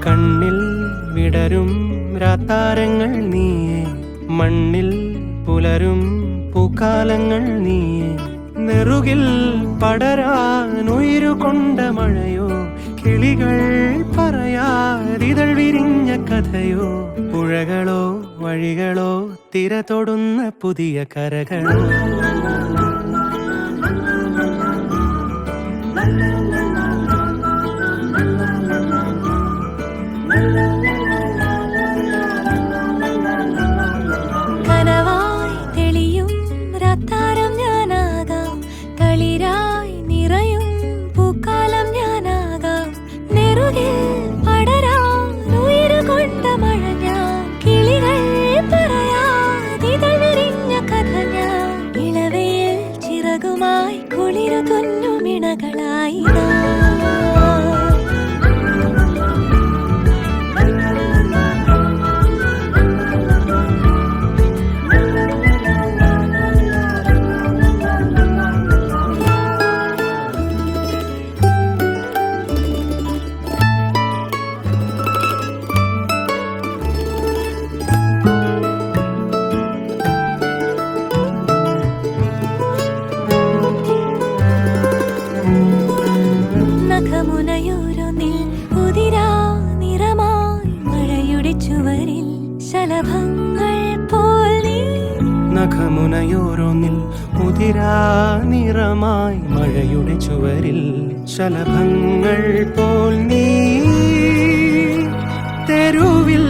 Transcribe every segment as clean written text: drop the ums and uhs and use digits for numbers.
കണ്ണിൽ വിടരും രാത്താരങ്ങൾ നീയേ, മണ്ണിൽ പുലരും പൂക്കാലങ്ങൾ നീയേ, നെറുകിൽ പടരാനുയിരുകൊണ്ട മഴയോ, കിളികൾ പറയാതിതൾ വിരിഞ്ഞ കഥയോ, പുഴകളോ വഴികളോ തിര തൊടുന്ന പുതിയ കരകളോ. കനവായി തെളിയും രാത്താരം ഞാനാകാം, തളിരായി നിറയും പൂക്കാലം ഞാനാകാം, നെറുകിൽ പടരാനുയിരുകൊണ്ട മഴ ഞാൻ, കിളികൾ പറയാതിതൾ വിരിഞ്ഞ കഥ ഞാൻ, ഇളവയിൽ ചിറകുമായി കുളിരു തുന്നുമിണകളായി നഖമുനയോരോന്നിൽ ഉതിരാ നിറമായി മഴയുടെ ചുവരിൽ ശലഭങ്ങൾ പോൽ നീ, നഖമുനയോരോന്നിൽ ഉതിരാ നിറമായി മഴയുടെ ചുവരിൽ ശലഭങ്ങൾ പോൽ നീ, തെരുവിൽ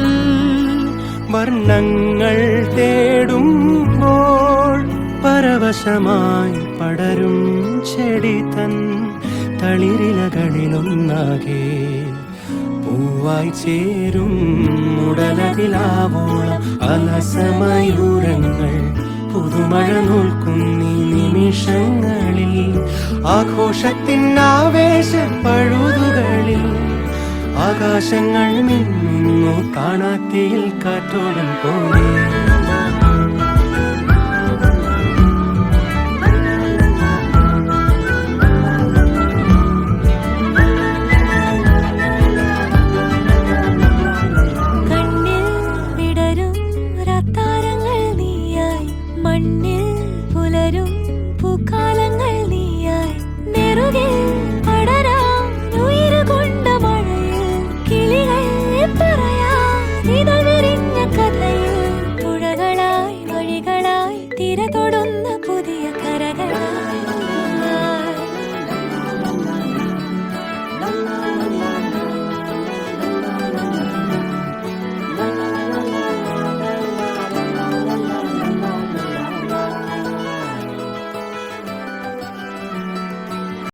വർണ്ണങ്ങൾ തേടുമ്പോൾ പരവശമായി പടരും ചെടി തൻ തളിരിലകളിലൊന്നാകെ പൂവായി ചേരും മുടലതിലാവോളം അലസമയൂരങ്ങൾ പുതുമഴ നോൽക്കുന്നീ നിമിഷങ്ങളിൽ, ആഘോഷത്തിൻ ആവേശ പഴുതുകളിൽ ആകാശങ്ങൾ മിന്നുന്നു കാണാത്തിയിൽ കാറ്റോടും പോലെ. മണ്ണിൽ പുലരും പൂക്കാലങ്ങൾ നീയായി, നെറുകിൽ പടരാനുയിരുകൊണ്ട മഴയിൽ, കിളികൾ പറയാതിതൾ വിരിഞ്ഞ കഥയിൽ, പുഴകളായി വഴികളായി തിര തൊടുന്ന